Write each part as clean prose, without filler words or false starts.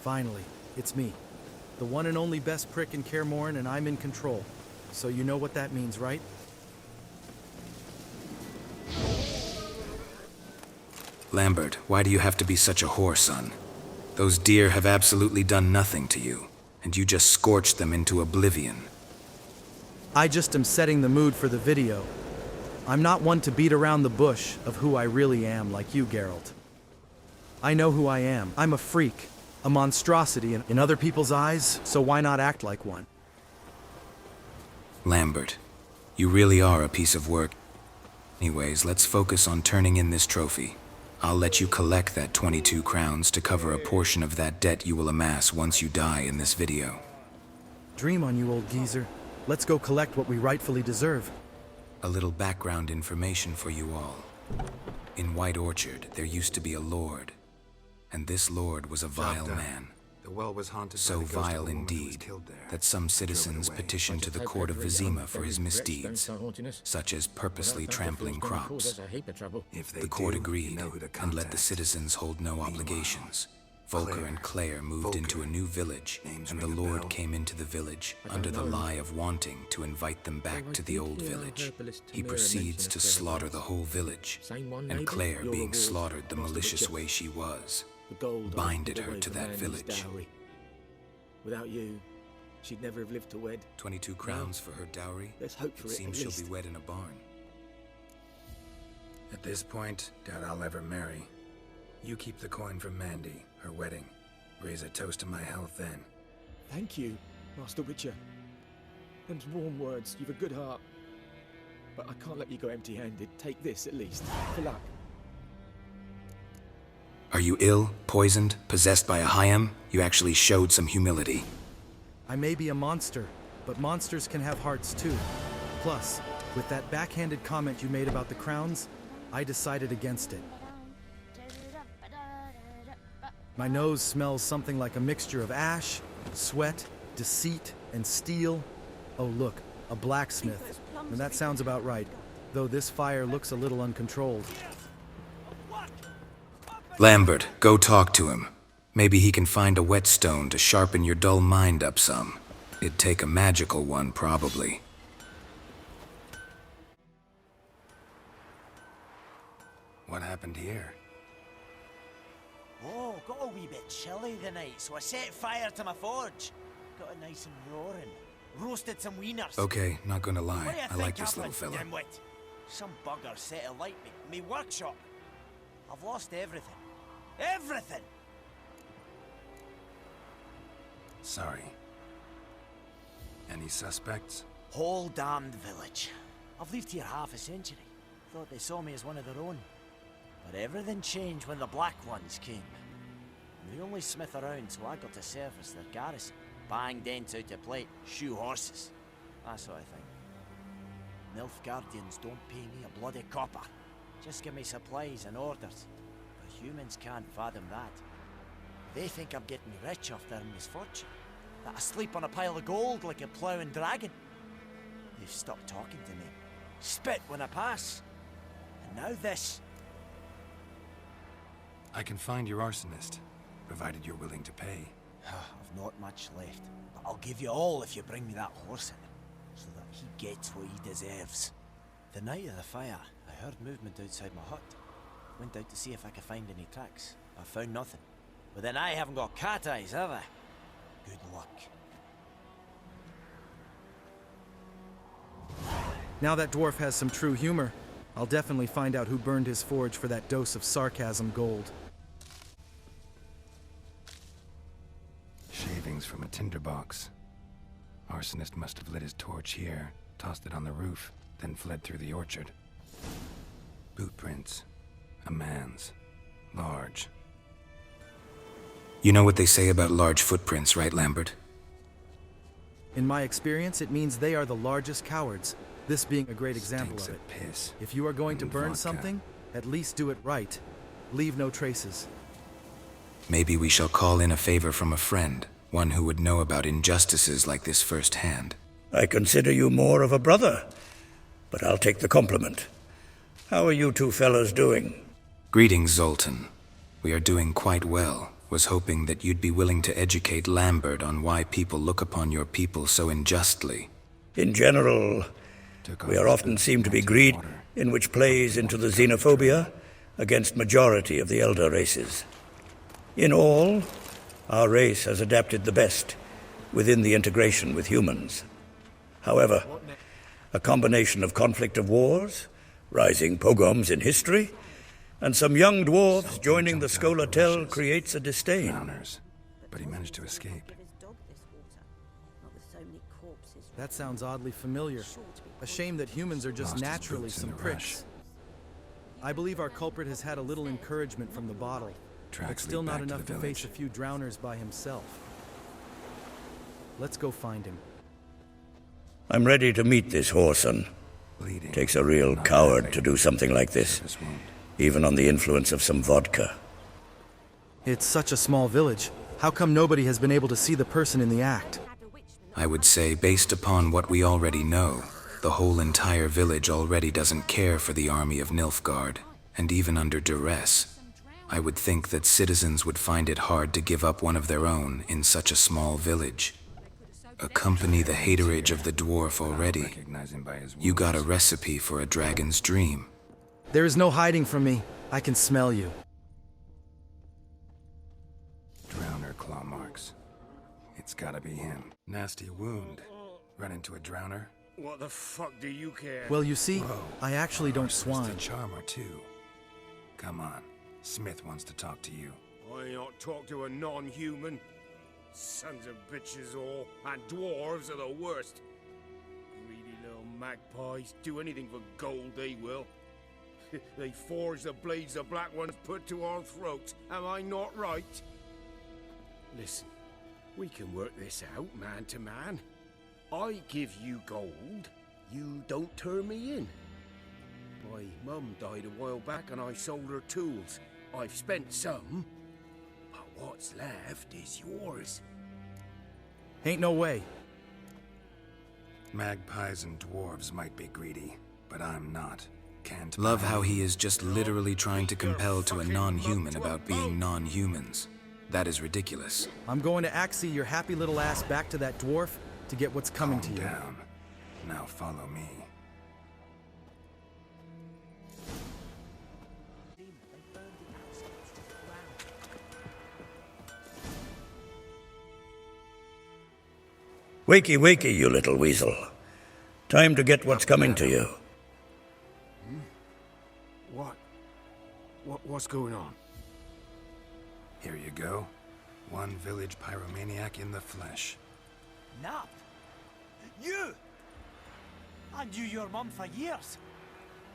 Finally, it's me. The one and only best prick in Kaer Morhen, and I'm in control. So you know what that means, right? Lambert, why do you have to be such a whore, son? Those deer have absolutely done nothing to you, and you just scorched them into oblivion. I just am setting the mood for the video. I'm not one to beat around the bush of who I really am like you, Geralt. I know who I am. I'm a freak, a monstrosity in other people's eyes, so why not act like one? Lambert, you really are a piece of work. Anyways, let's focus on turning in this trophy. I'll let you collect that 22 crowns to cover a portion of that debt you will amass once you die in this video. Dream on you, old geezer. Let's go collect what we rightfully deserve. A little background information for you all. In White Orchard, there used to be a lord, and this lord was a vile man. The well was haunted So by the ghost vile of a woman who was indeed killed there. that some citizens away. petitioned to the court of Vizima for his misdeeds, such as purposely trampling crops. If they The court do, agreed you know who to and let the contact. citizens hold no obligations. Volker and Claire moved into a new village, Names and the ring a Lord bell. came into the village under the lie of wanting to invite them back to the old village. He proceeds to slaughter the whole village, and Claire, being slaughtered the malicious way she was, binded her to that village. Without you, she'd never have lived to wed. 22 crowns for her dowry? Let's hope for It it, seems at she'll least. be wed in a barn. At this point, doubt I'll ever marry. You keep the coin from Mandy, her wedding. Raise a toast to my health then. Thank you, Master Witcher. Them's warm words. You've a good heart. But I can't let you go empty-handed. Take this, at least. For luck. Are you ill, poisoned, possessed by a Hyam? You actually showed some humility. I may be a monster, but monsters can have hearts too. Plus, with that backhanded comment you made about the crowns, I decided against it. My nose smells something like a mixture of ash, sweat, deceit, and steel. Oh look, a blacksmith. And that sounds about right, though this fire looks a little uncontrolled. Lambert, go talk to him. Maybe he can find a whetstone to sharpen your dull mind up some. It'd take a magical one, probably. What happened here? Oh, got a wee bit chilly the night, so I set fire to my forge. Got it nice and roaring. Roasted some wieners. Okay, not gonna lie. What do you I like think this little happened, fella. dimwit? Some bugger set alight me workshop. I've lost everything. Everything! Sorry. Any suspects? Whole damned village. I've lived here half a century. Thought they saw me as one of their own. But everything changed when the Black Ones came. I'm the only smith around, so I got to service their garrison. Bang dents out of plate, shoe horses. That sort of thing. Nilfgaardians don't pay me a bloody copper. Just give me supplies and orders. But humans can't fathom that. They think I'm getting rich off their misfortune. That I sleep on a pile of gold like a ploughing dragon. They've stopped talking to me. Spit when I pass. And now this. I can find your arsonist, provided you're willing to pay. I've not much left, but I'll give you all if you bring me that horse in, so that he gets what he deserves. The night of the fire, I heard movement outside my hut. Went out to see if I could find any tracks. I found nothing. But then I haven't got cat eyes, have I? Good luck. Now that dwarf has some true humor. I'll definitely find out who burned his forge for that dose of sarcasm gold. Shavings from a tinderbox. Arsonist must have lit his torch here, tossed it on the roof, then fled through the orchard. Boot prints. A man's. Large. You know what they say about large footprints, right, Lambert? In my experience, it means they are the largest cowards. This being a great example Stinks of of it. piss. If you are going to And burn vodka. something, at least do it right. Leave no traces. Maybe we shall call in a favor from a friend, one who would know about injustices like this firsthand. I consider you more of a brother, but I'll take the compliment. How are you two fellows doing? Greetings, Zoltan. We are doing quite well, Was hoping that you'd be willing to educate Lambert on why people look upon your people so unjustly. In general, we are often seen to be greed, in which plays into the xenophobia against majority of the elder races. In all, our race has adapted the best within the integration with humans. However, a combination of conflict of wars, rising pogroms in history, and some young dwarves joining the Skolatel creates a disdain. Drowners. But he managed to escape. That sounds oddly familiar. A shame that humans are just Lost his naturally boots in some the pricks. I believe our culprit has had a little encouragement from the bottle, but Tracks still lead not back enough the to face a village. few drowners by himself. Let's go find him. I'm ready to meet this whoreson. Bleeding. Takes a real Not coward badly. to do something like this, Surface wound. even on the influence of some vodka. It's such a small village. How come nobody has been able to see the person in the act? I would say, based upon what we already know, the whole entire village already doesn't care for the army of Nilfgaard, and even under duress, I would think that citizens would find it hard to give up one of their own in such a small village. Accompany the haterage of the dwarf already. Recognize him by his You got a wounds. recipe for a dragon's dream. There is no hiding from me. I can smell you. Drowner claw marks. It's gotta be him. Nasty wound. Run into a drowner. What the fuck do you care? Well, you see, Whoa. I actually don't Arsonist swine. a charmer too. Come on. Smith wants to talk to you. I not talk to a non-human. Sons of bitches all, and dwarves are the worst. Greedy little magpies, do anything for gold they will. They forge the blades the black ones put to our throats, am I not right? Listen, we can work this out man to man. I give you gold, you don't turn me in. My mum died a while back and I sold her tools. I've spent some, but what's left is yours. Ain't no way. Magpies and dwarves might be greedy, but I'm not. Can't Love buy how me. he is just literally trying to compel to a non-human about being non-humans. That is ridiculous. I'm going to axie your happy little ass back to that dwarf to get what's coming to Calm you. down. Now follow me. Wakey, wakey, you little weasel. Time to get what's coming to you. What's going on? Here you go. One village pyromaniac in the flesh. Nap? You? I knew your mum for years.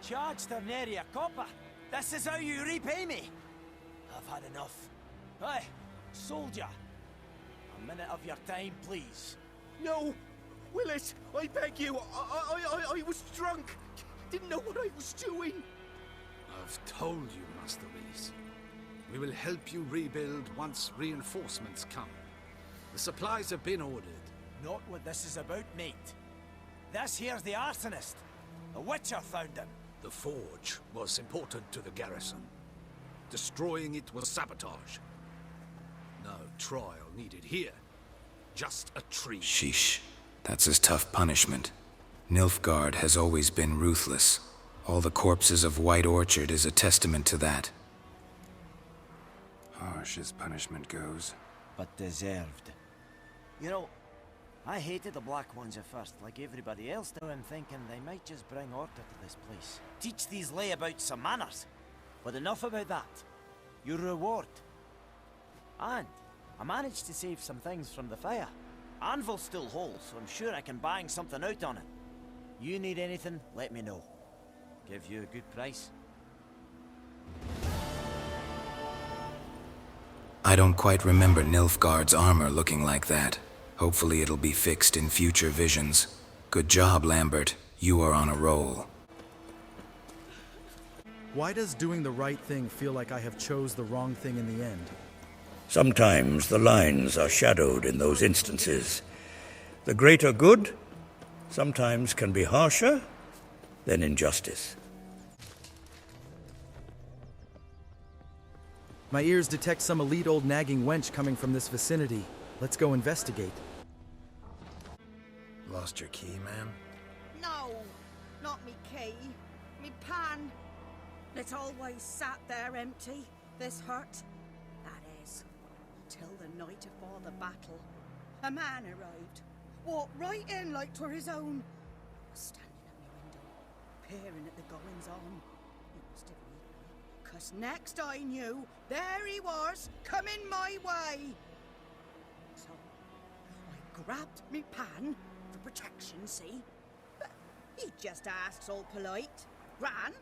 Charged her nary a copper. This is how you repay me. I've had enough. Hey, soldier. A minute of your time, please. No! Willis, I beg you, I was drunk. Didn't know what I was doing. I've told you, Master Willis. We will help you rebuild once reinforcements come. The supplies have been ordered. Not what this is about, mate. This here's the Arsonist. The Witcher found him. The forge was important to the garrison. Destroying it was sabotage. No trial needed here. Just a tree. Sheesh. That's his tough punishment. Nilfgaard has always been ruthless. All the corpses of White Orchard is a testament to that. Harsh as punishment goes. But deserved. You know, I hated the Black Ones at first, like everybody else. Now I'm thinking they might just bring order to this place. Teach these layabouts some manners. But enough about that. Your reward. And I managed to save some things from the fire. Anvil's still whole, so I'm sure I can bang something out on it. You need anything, let me know. Give you a good price. I don't quite remember Nilfgaard's armor looking like that. Hopefully it'll be fixed in future visions. Good job, Lambert. You are on a roll. Why does doing the right thing feel like I have chose the wrong thing in the end? Sometimes the lines are shadowed in those instances. The greater good sometimes can be harsher than injustice. My ears detect some elite old nagging wench coming from this vicinity. Let's go investigate. Lost your key, ma'am? No, not me key. Me pan. It's always sat there empty, this hut. That is, till the night afore the battle. A man arrived, walked right in like 'twere his own. Was standing at my window, peering at the goings on. He must have read me, 'cause next I knew, there he was, coming my way. So, I grabbed me pan, for protection, see? But he just asks all polite. Gran,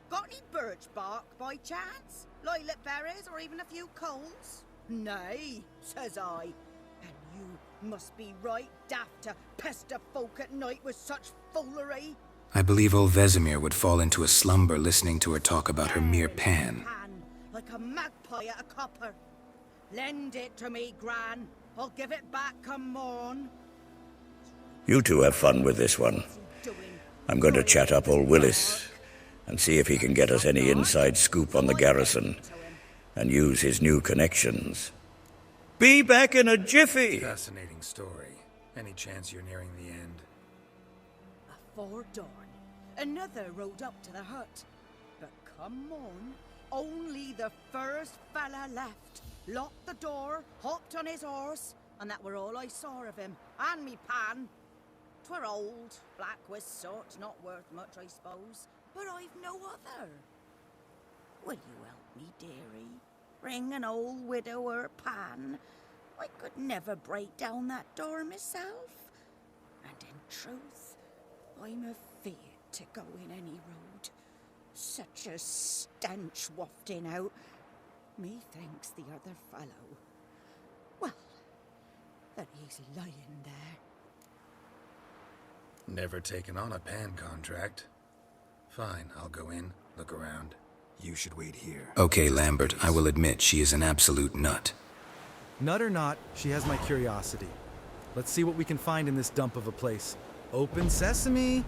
got any birch bark by chance? Lilac berries or even a few coals? Nay, says I. And you must be right daft to pester folk at night with such foolery. I believe old Vesemir would fall into a slumber listening to her talk about her mere pan. Like a magpie at a copper. Lend it to me, Gran. I'll give it back come morn. You two have fun with this one. I'm going to chat up old Willis and see if he can get us any inside scoop on the garrison and use his new connections. Be back in a jiffy! Fascinating story. Any chance you're nearing the end? Afore dawn, another rode up to the hut. But come on, only the first fella left. Locked the door, hopped on his horse, and that were all I saw of him, and me pan. 'Twere old, black with soot, not worth much, I suppose, but I've no other. Will you help me, dearie? Bring an old widower pan. I could never break down that door myself. And in truth, I'm afeard to go in any road. Such a stench wafting out. Methinks the other fellow, well, that he's lying there. Never taken on a pan contract. Fine, I'll go in, look around. You should wait here. Okay, Lambert, I will admit she is an absolute nut. Nut or not, she has my curiosity. Let's see what we can find in this dump of a place. Open sesame!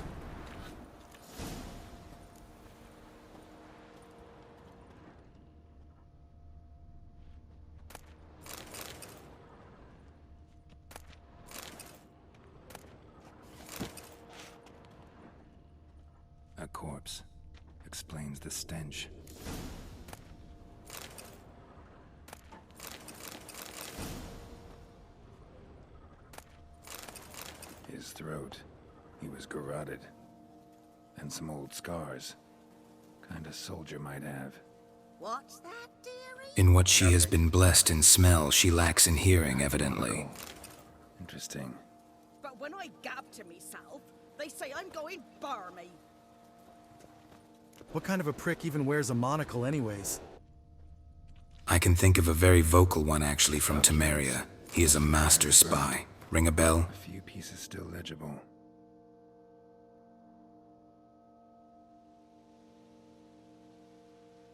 A corpse. Explains the stench. His throat. He was garroted. And some old scars. Kind of soldier might have. What's that, dearie? In what she has been blessed in smell, she lacks in hearing, evidently. Interesting. But when I gab to myself, they say I'm going barmy. What kind of a prick even wears a monocle anyways? I can think of a very vocal one actually from Temeria. He is a master spy. Ring a bell? A few pieces still legible.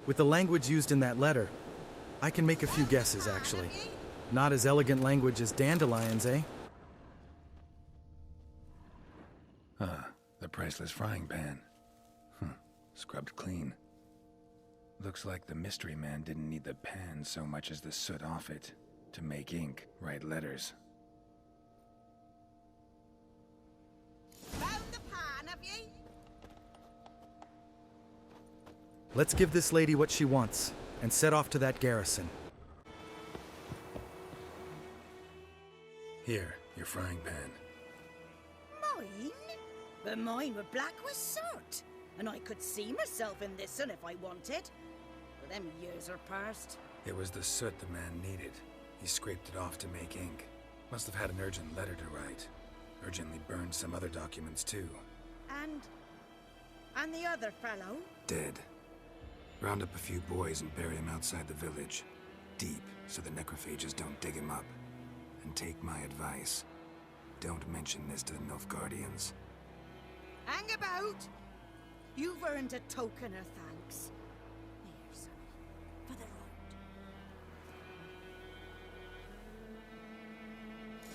With the language used in that letter, I can make a few guesses, actually. Not as elegant language as dandelions, eh? The priceless frying pan. Scrubbed clean. Looks like the mystery man didn't need the pan so much as the soot off it to make ink, write letters. Found the pan, have ye? Let's give this lady what she wants, and set off to that garrison. Here, your frying pan. Mine? But mine were black with soot. And I could see myself in this one if I wanted. But them years are past. It was the soot the man needed. He scraped it off to make ink. Must have had an urgent letter to write. Urgently burned some other documents too. And the other fellow? Dead. Round up a few boys and bury him outside the village. Deep, so the necrophages don't dig him up. And take my advice. Don't mention this to the Nilfgaardians. Hang about! You've earned a token of thanks. Here, son, for the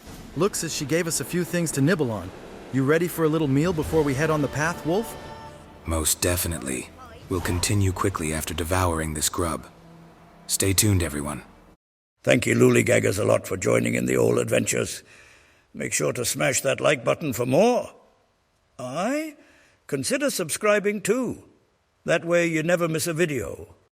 road. Looks as she gave us a few things to nibble on. You ready for a little meal before we head on the path, Wolf? Most definitely. We'll continue quickly after devouring this grub. Stay tuned, everyone. Thank you, lollygaggers, a lot for joining in the old adventures. Make sure to smash that like button for more. Consider subscribing too. That way you never miss a video.